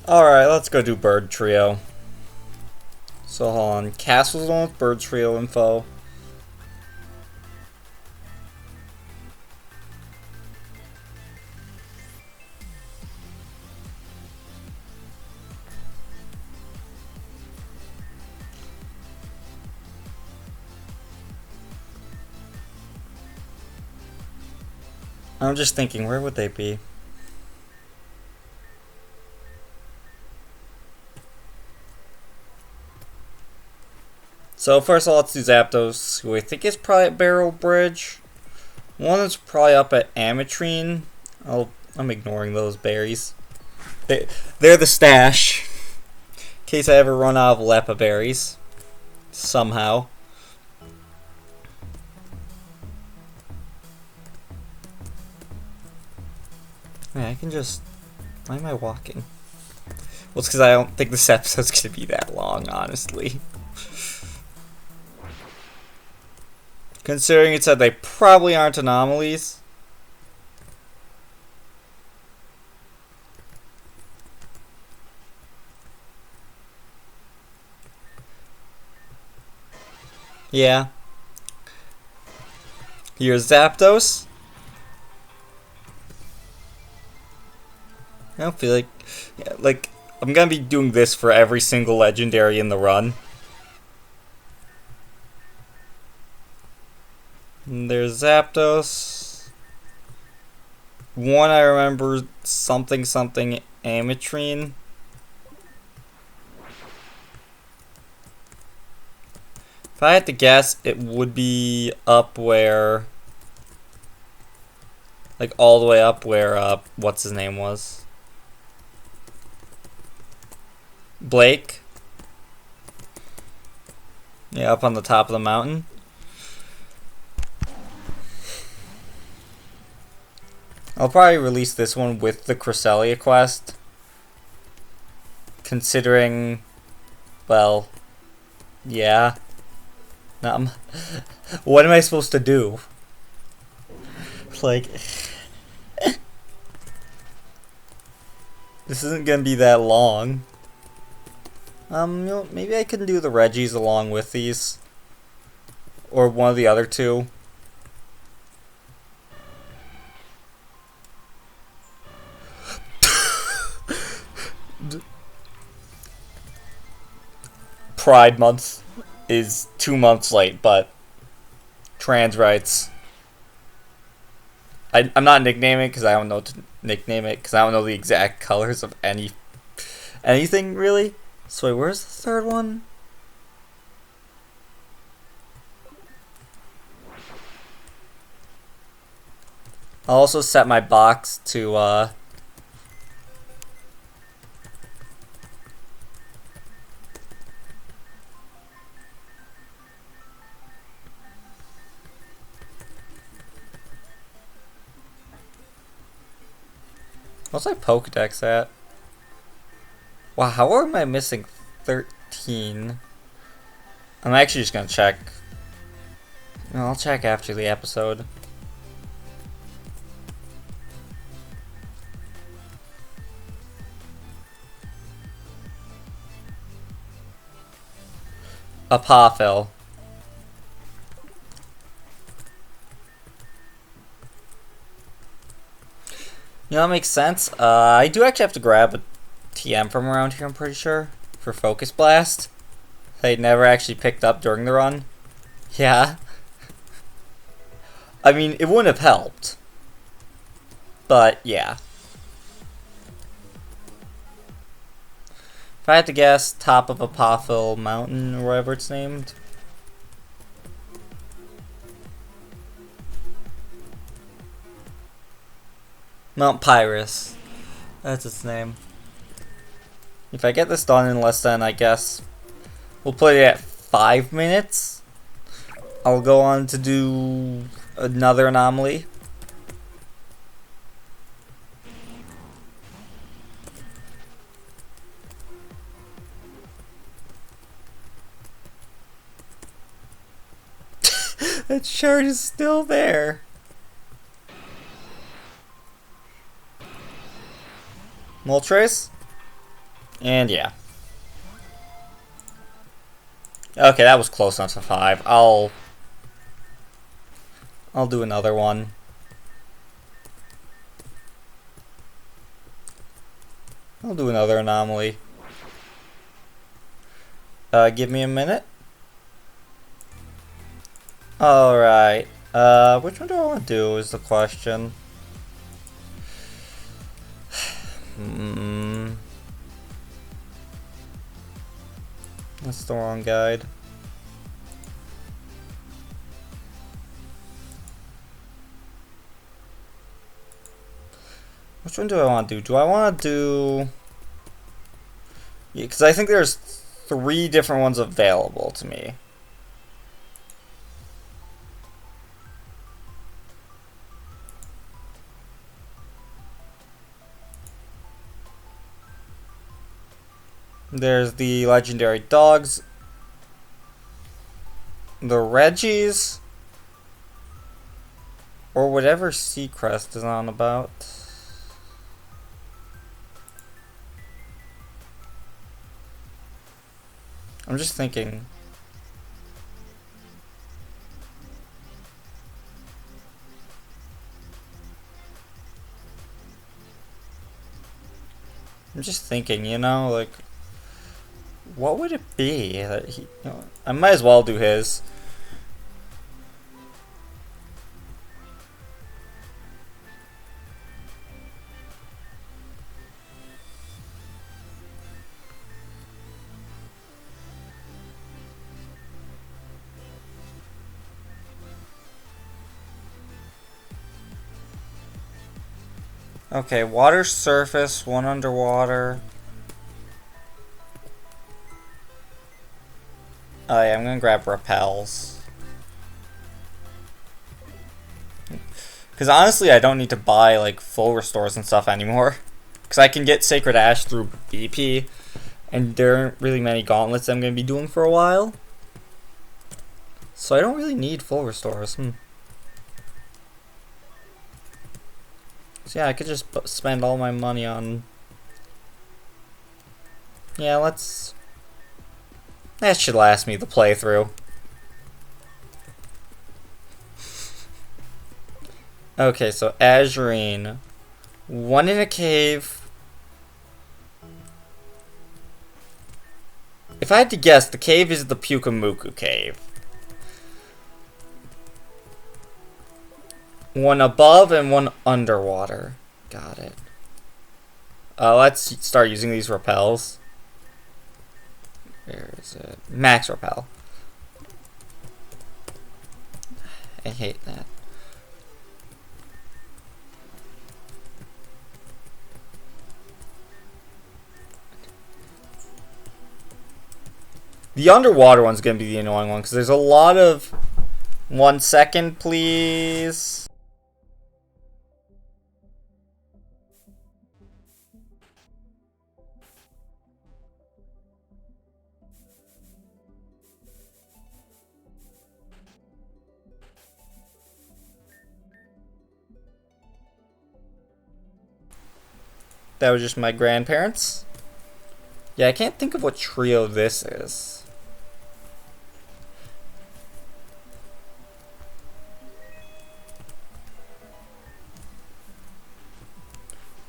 Alright, let's go do Bird Trio. So hold on. Castle's on with Bird Trio info. I'm just thinking, where would they be? So first of all, let's do Zapdos, who I think is probably at Barrel Bridge. One is probably up at Ametrine. I'm ignoring those berries. They're the stash. In case I ever run out of Lepa berries. Somehow. Yeah, I can just... Why am I walking? Well, it's because I don't think this episode's going to be that long, honestly. Considering it said they probably aren't anomalies. Yeah. Here's Zapdos. I don't feel like I'm gonna be doing this for every single legendary in the run. And there's Zapdos. One I remember something Ametrine. If I had to guess, it would be up where, like all the way up where what's his name was. Blake. Yeah, up on the top of the mountain. I'll probably release this one with the Cresselia quest. Considering, well, yeah. What am I supposed to do? Like, this isn't gonna be that long. You know, maybe I can do the Regis along with these. Or one of the other two. Pride Month is 2 months late, but trans rights. I'm not nicknaming it because I don't know to nickname it because I don't know the exact colors of anything really. So wait, where's the third one? I'll also set my box to what's my Pokedex at? Wow, how am I missing 13? I'm actually just gonna check. No, I'll check after the episode. Apophil. You know, that makes sense. I do actually have to grab a TM from around here, I'm pretty sure, for Focus Blast. They never actually picked up during the run. Yeah. I mean, it wouldn't have helped. But, yeah. If I had to guess, top of Apophil Mountain, or whatever it's named. Mount Pyrus. That's its name. If I get this done in less than, I guess, we'll put it at 5 minutes. I'll go on to do another anomaly. That shard is still there. Moltres? And yeah. Okay, that was close enough to 5. I'll do another one. I'll do another anomaly. Give me a minute. Alright. Which one do I want to do is the question. That's the wrong guide. Which one do I want to do? Do I want to do... Yeah, because I think there's 3 different ones available to me. There's the legendary dogs, the Regis, or whatever Seacrest is on about. I'm just thinking. You know, like, what would it be that he? You know, I might as well do his. Okay, water surface, 1 underwater. Oh yeah, I'm gonna grab repels. Because honestly, I don't need to buy like full restores and stuff anymore. Because I can get Sacred Ash through BP. And there aren't really many gauntlets I'm gonna be doing for a while. So I don't really need full restores. So yeah, I could just spend all my money on... Yeah, let's... That should last me the playthrough. Okay, so Azurine. 1 in a cave. If I had to guess, the cave is the Pukamuku cave. 1 above and 1 underwater. Got it. Let's start using these repels. Where is it? Max repel. I hate that. The underwater one's gonna be the annoying one because there's a lot of... 1 second, please. That was just my grandparents. Yeah, I can't think of what trio this is.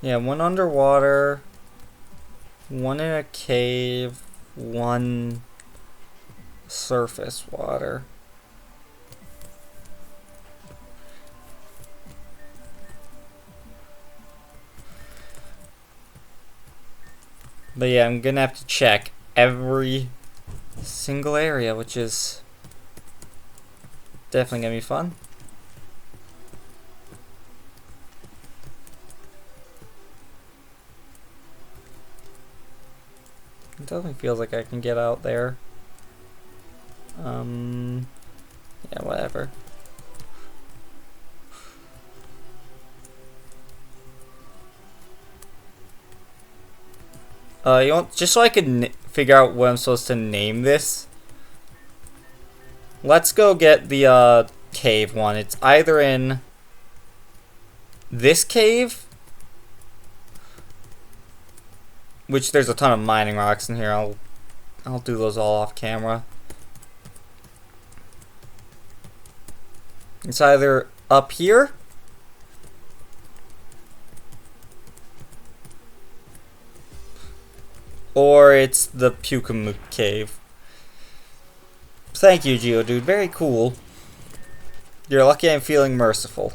Yeah, 1 underwater, 1 in a cave, 1 surface water. But yeah, I'm gonna have to check every single area, which is definitely gonna be fun. It definitely feels like I can get out there. Yeah, whatever. You know, just so I could figure out what I'm supposed to name this, let's go get the cave one. It's either in this cave Which there's a ton of mining rocks in here. I'll do those all off camera. It's either up here or it's the Pukamook Cave. Thank you, Geodude. Very cool. You're lucky I'm feeling merciful.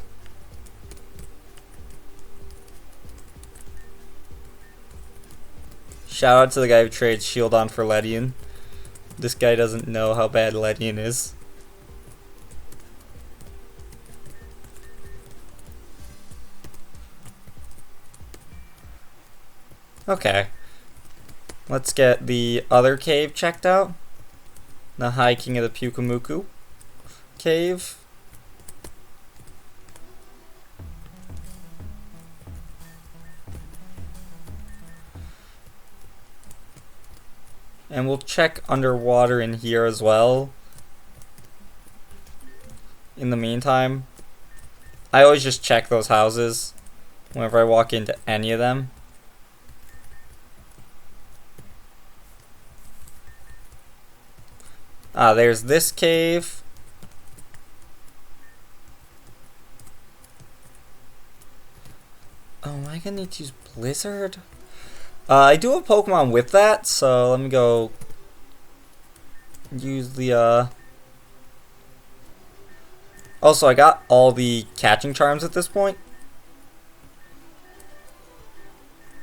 Shout out to the guy who trades Shieldon for Ledian. This guy doesn't know how bad Ledian is. Okay. Let's get the other cave checked out. The High King of the Pukamuku cave. And we'll check underwater in here as well. In the meantime, I always just check those houses whenever I walk into any of them. There's this cave. Oh, am I gonna need to use Blizzard? I do have Pokemon with that, so let me go use the, Also, I got all the catching charms at this point.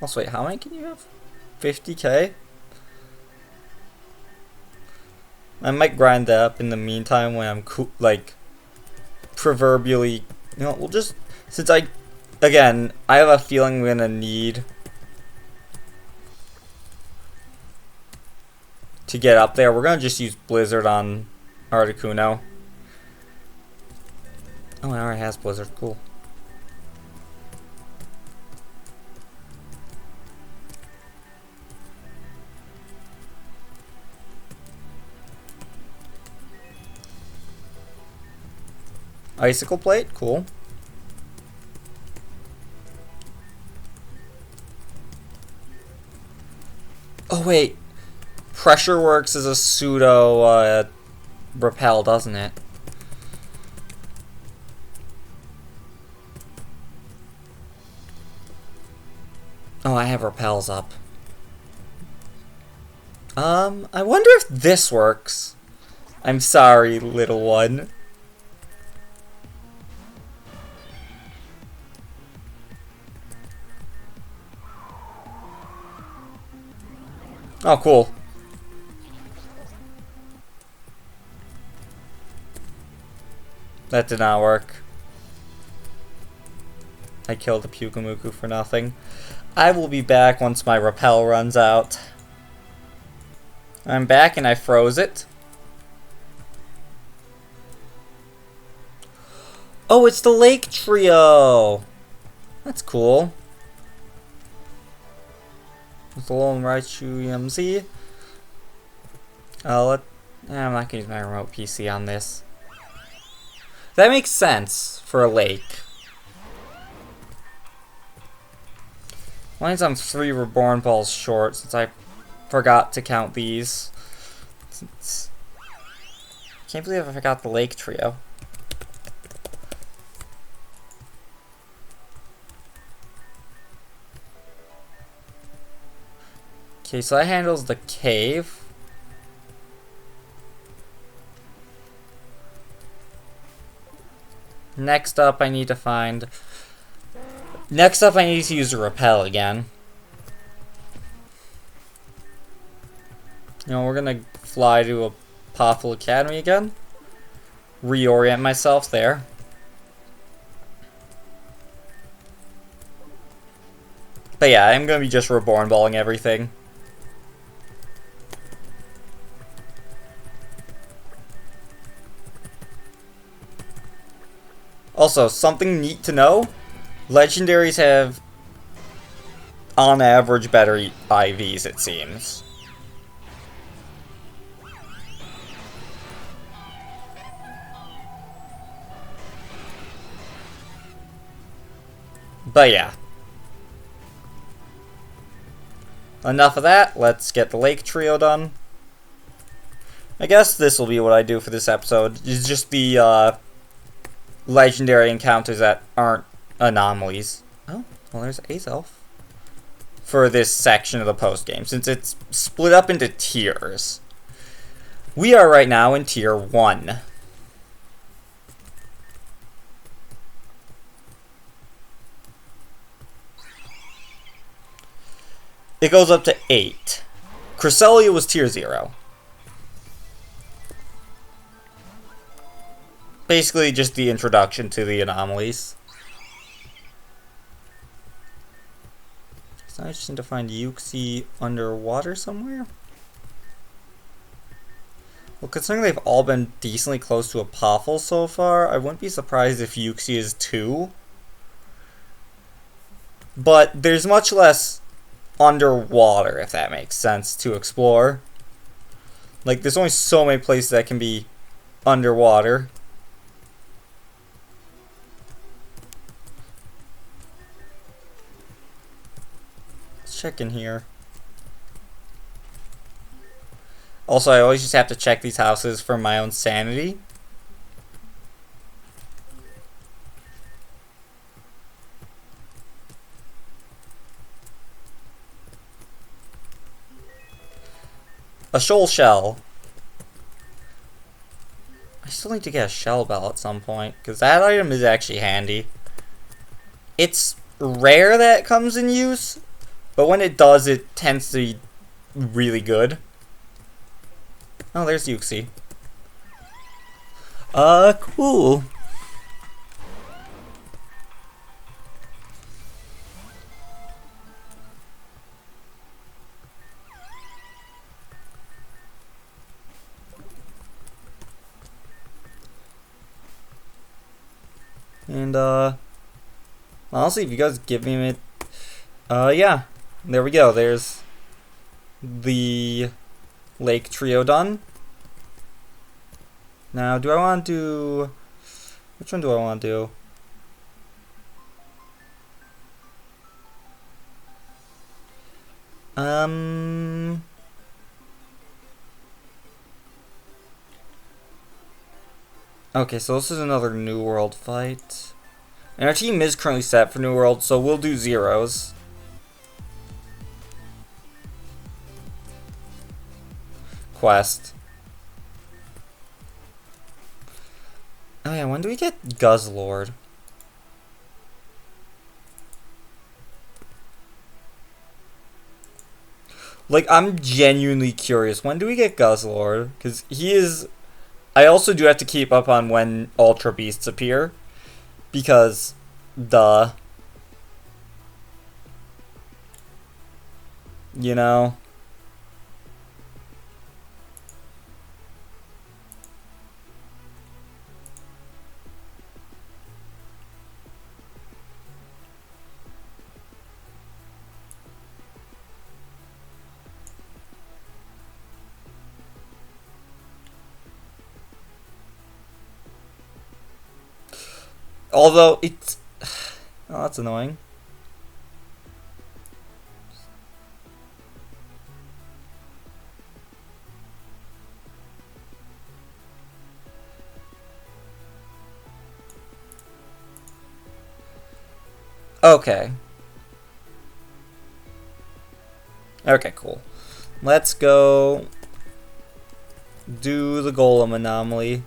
Also, wait, how many can you have? 50k? I might grind that up in the meantime when I'm proverbially, we'll just, since again, I have a feeling we're gonna need to get up there. We're gonna just use Blizzard on Articuno. Oh, it already has Blizzard, cool. Icicle Plate, cool. Oh wait, Pressure works as a pseudo repel, doesn't it? Oh, I have repels up. I wonder if this works. I'm sorry, little one. Oh, cool. That did not work. I killed the Pukamuku for nothing. I will be back once my repel runs out. I'm back and I froze it. Oh, it's the Lake Trio! That's cool. With the Lone Raichu EMZ. I'm not gonna use my remote PC on this. That makes sense for a lake. Mine's I'm 3 Reborn balls short since I forgot to count these. Can't believe I forgot the Lake Trio. Okay, so that handles the cave. Next up, I need to use a repel again. We're gonna fly to a Pothole Academy again. Reorient myself there. But yeah, I'm gonna be just Reborn balling everything. Also, something neat to know, legendaries have, on average, better IVs, it seems. But yeah. enough of that. Let's get the lake trio done. I guess this will be what I do for this episode. It's just the legendary encounters that aren't anomalies. Oh, well, there's Azelf. For this section of the post game, since it's split up into tiers. We are right now in tier 1. It goes up to 8. Cresselia was tier 0. Basically just the introduction to the anomalies. So I just need to find Uxie underwater somewhere. Well, considering they've all been decently close to a Poffle so far, I wouldn't be surprised if Uxie is 2. But there's much less underwater, if that makes sense, to explore. Like, there's only so many places that can be underwater. Let's check in here. Also, I always just have to check these houses for my own sanity. A shoal shell. I still need to get a shell bell at some point, because that item is actually handy. It's rare that it comes in use, but when it does, it tends to be really good. Oh, there's Uxie. Cool. And, honestly, if you guys give me it, yeah. There we go. There's the lake trio done. Now, do I want to do... Which one do I want to do? Okay, so this is another New World fight. And our team is currently set for New World, so we'll do zeros. Quest. Oh yeah, when do we get Guzzlord? Like, I'm genuinely curious. When do we get Guzzlord? Because he is... I also do have to keep up on when Ultra Beasts appear. Because... Duh. You know? Although, it's... Oh, that's annoying. Okay. Okay, cool. Let's go do the Golem anomaly.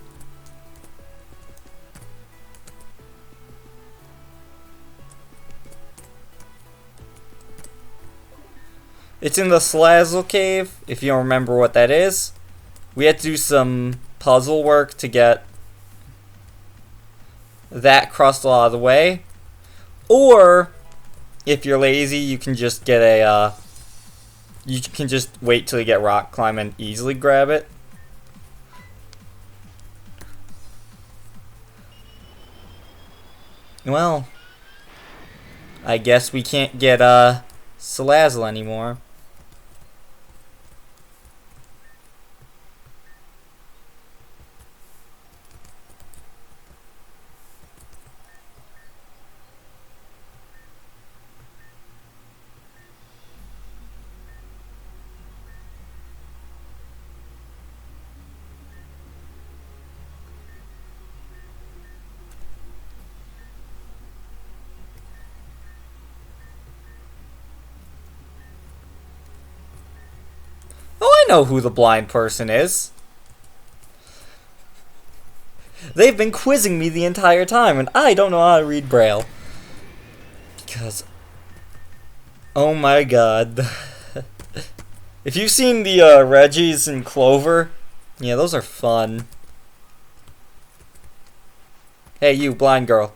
It's in the Salazzle Cave, if you don't remember what that is. We had to do some puzzle work to get that crustle out of the way. Or, if you're lazy, you can just get a, you can just wait till you get rock climb and easily grab it. Well, I guess we can't get, Salazzle anymore. know who the blind person is. They've been quizzing me the entire time, and I don't know how to read Braille. Because, oh my god. If you've seen the Regis and Clover, yeah, those are fun. Hey, you blind girl.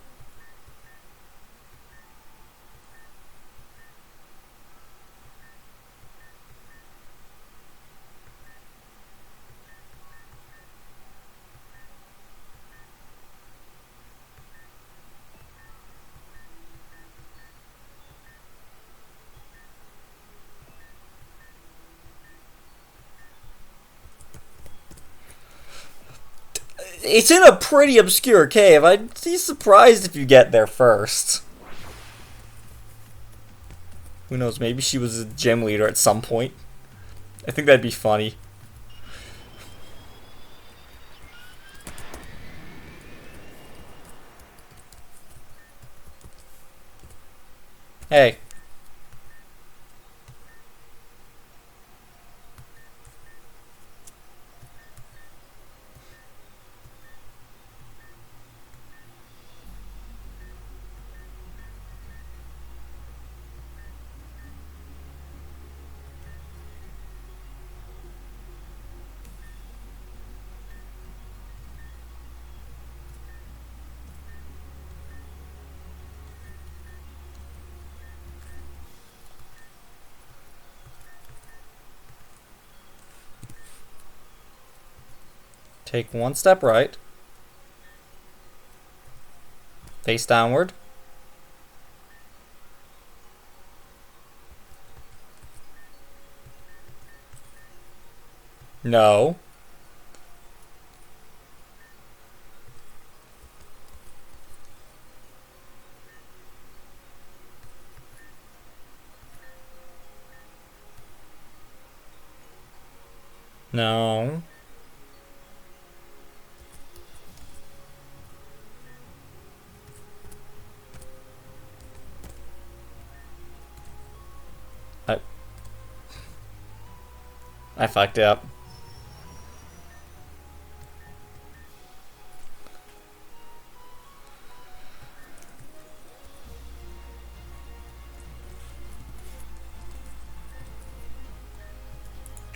It's in a pretty obscure cave. I'd be surprised if you get there first. Who knows, maybe she was a gym leader at some point. I think that'd be funny. Hey. Take one step right. Face downward. No. No. I fucked up.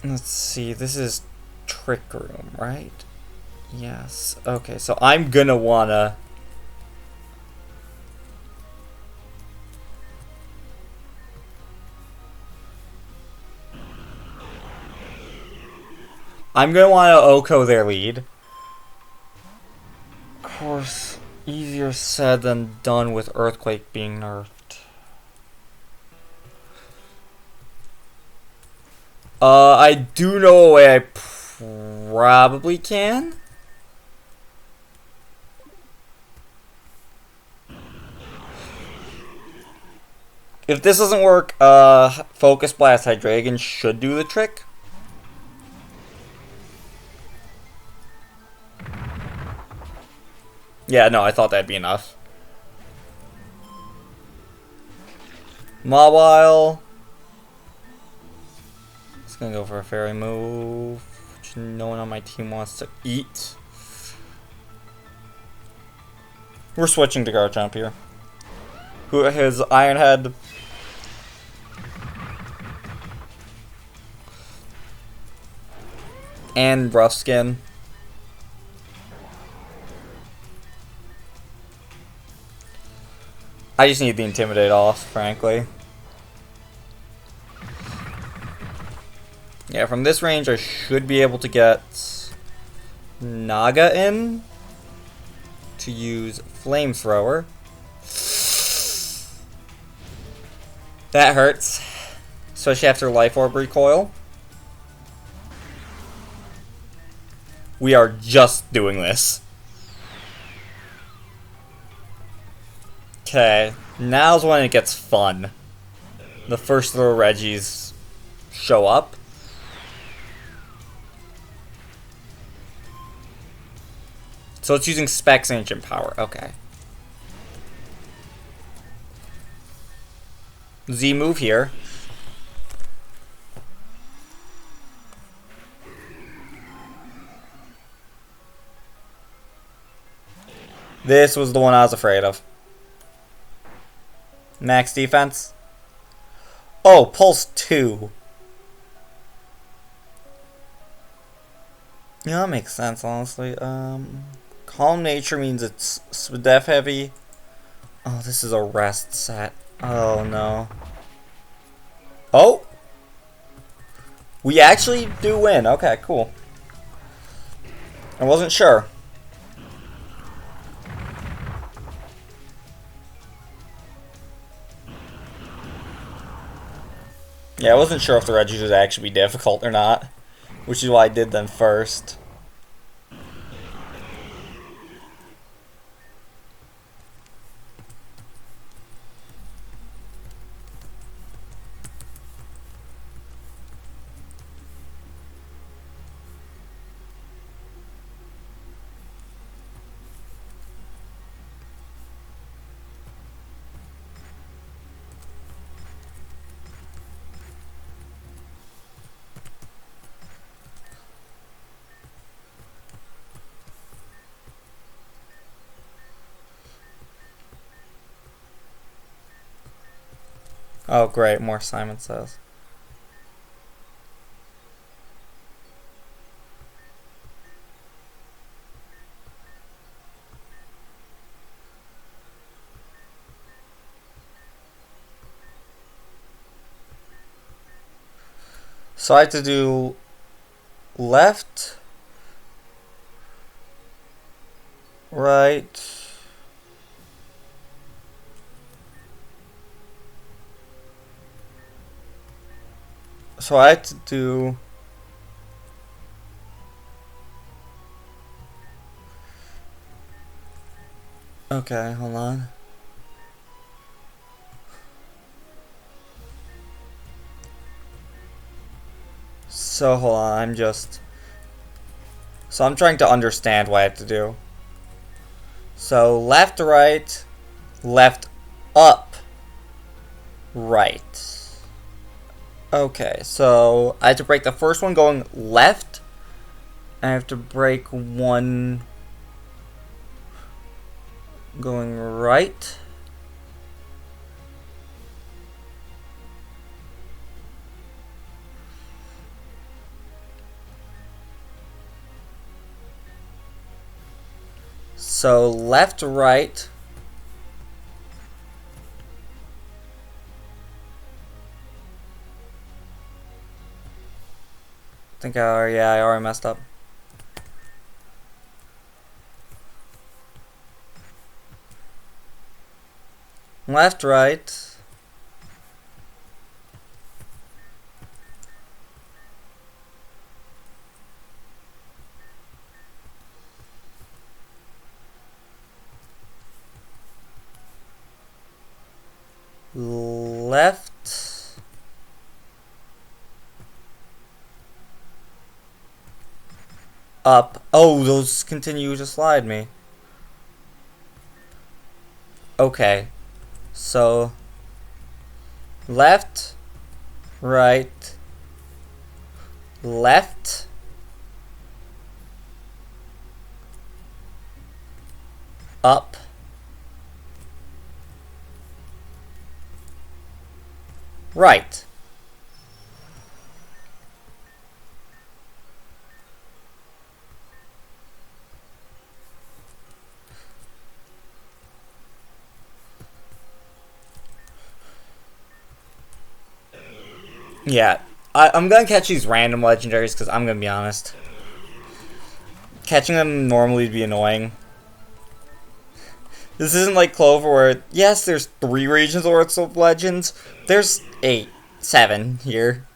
Let's see, this is Trick Room, right? Yes. Okay, so I'm gonna wanna... I'm gonna wanna Oko their lead. Of course, easier said than done with Earthquake being nerfed. I do know a way I probably can. If this doesn't work, Focus Blast Hydreigon should do the trick. Yeah, no, I thought that'd be enough. Mawile. Just gonna go for a fairy move, which no one on my team wants to eat. We're switching to Garchomp here. Who has Iron Head. And Rough Skin. I just need the Intimidate off, frankly. Yeah, from this range I should be able to get Naga in to use Flamethrower. That hurts, especially after Life Orb recoil. We are just doing this. Okay, now's when it gets fun. The first little Regis show up. So it's using Specs Ancient Power. Okay. Z move here. This was the one I was afraid of. Max defense. Oh, pulse 2. Yeah, that makes sense, honestly. Calm nature means it's def heavy. Oh, this is a rest set. Oh, no. Oh! We actually do win. Okay, cool. I wasn't sure. Yeah, I wasn't sure if the Regis would actually be difficult or not, which is why I did them first. Oh, great, more Simon Says. So I have to do left, right, so I have to do okay, hold on. So hold on, I'm trying to understand what I have to do. So left, right, left, up, right. Okay, so I have to break the first one going left. I have to break one going right. So left, right. I already messed up. Left, right. Left. Up. Oh, those continue to slide me. Okay. So left, right, left, up, right. Yeah, I'm gonna catch these random legendaries because I'm gonna be honest. Catching them normally would be annoying. This isn't like Clover where, yes, there's 3 regions worth of legends. There's 8, 7 here.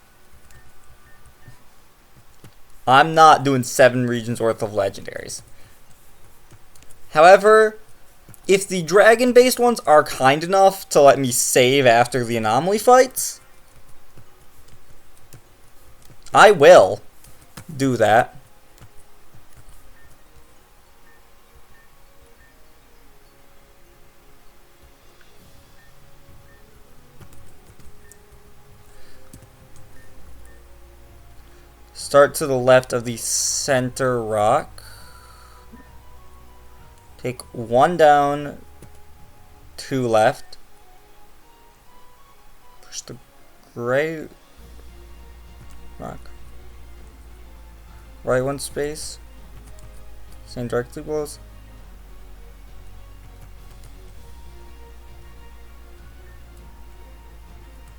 I'm not doing 7 regions worth of legendaries. However, if the dragon-based ones are kind enough to let me save after the anomaly fights, I will do that. Start to the left of the center rock. Take 1 down, 2 left. Push the gray rock. Right 1 space. Same directly blows.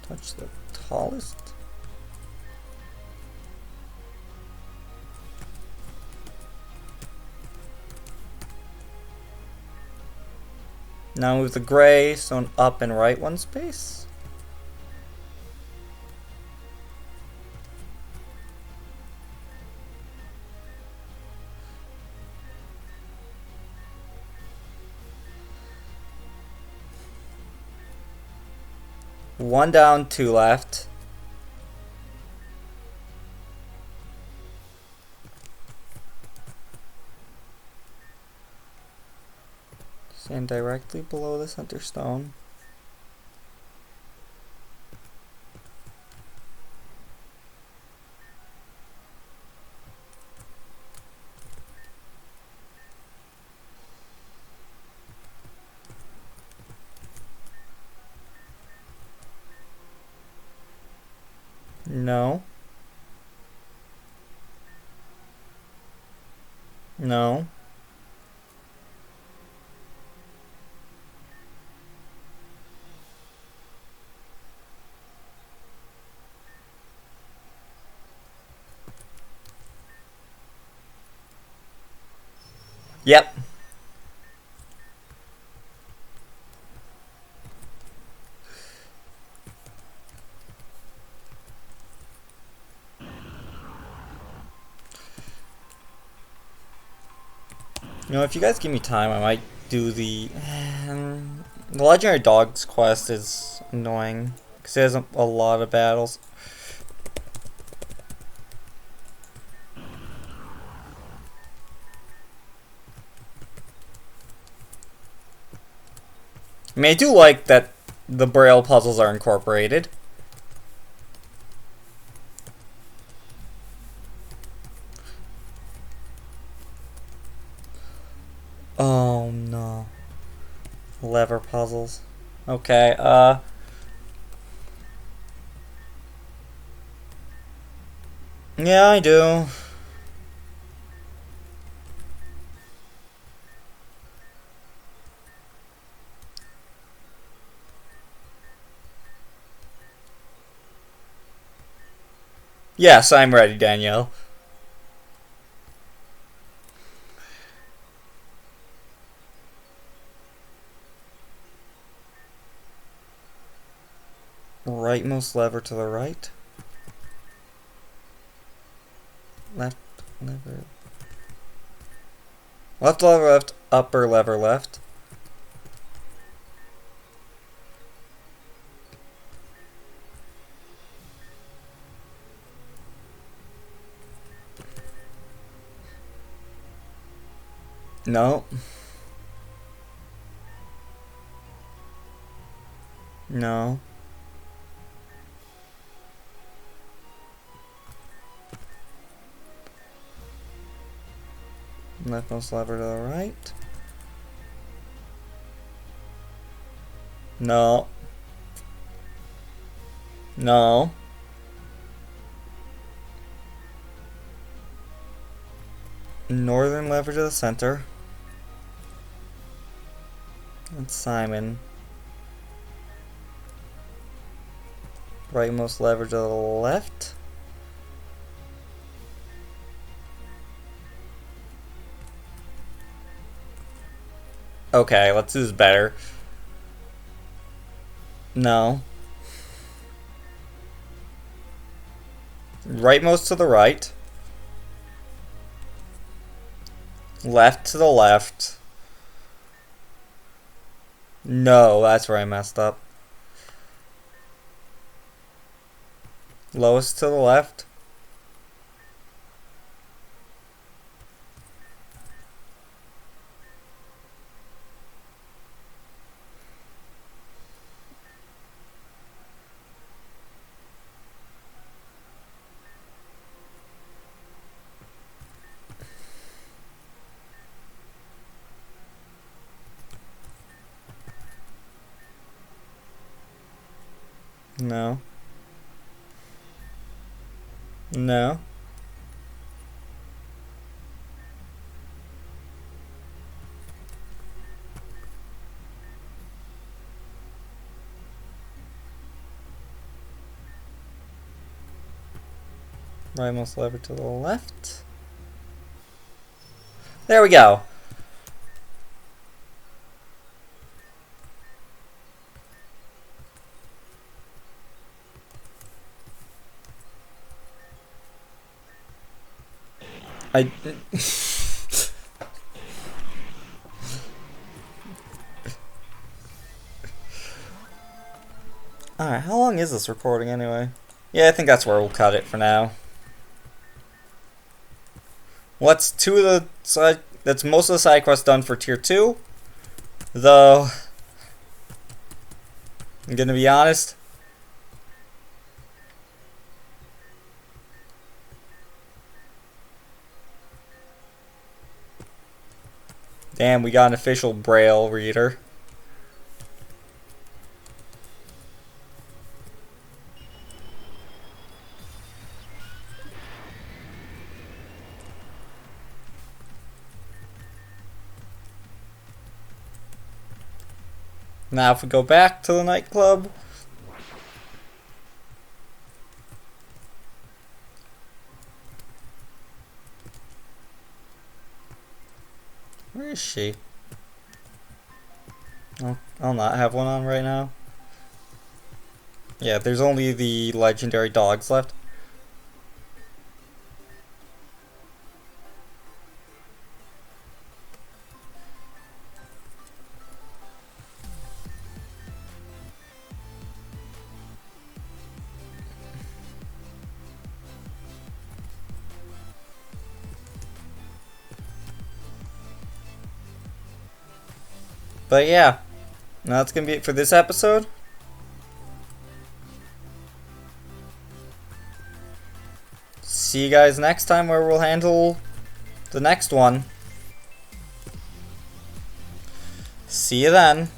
Touch the tallest. Now move the gray stone up and right 1 space. One down, 2 left. Stand directly below the center stone. No. No. Yep. You know, if you guys give me time, I might do the Legendary Dogs quest is annoying because it has a lot of battles. I mean, I do like that the Braille puzzles are incorporated. Oh no. Lever puzzles. Okay, yeah, I do. Yes, I'm ready, Danielle. Rightmost lever to the right. Left lever. Left lever left, upper lever left. No. No. Leftmost lever to the right. No. No. Northern lever to the center. That's Simon. Rightmost lever to the left. Okay, let's do this better. No. Rightmost to the right. Left to the left. No, that's where I messed up. Lowest to the left. No. No. Rightmost lever to the left. There we go. Alright, how long is this recording anyway? Yeah, I think that's where we'll cut it for now. What's two of the side? That's most of the side quests done for tier 2. Though, I'm gonna be honest. Damn, we got an official Braille reader. Now if we go back to the nightclub. Where is she? Oh, I'll not have one on right now. Yeah, there's only the legendary dogs left. But yeah, that's gonna be it for this episode. See you guys next time where we'll handle the next one. See you then.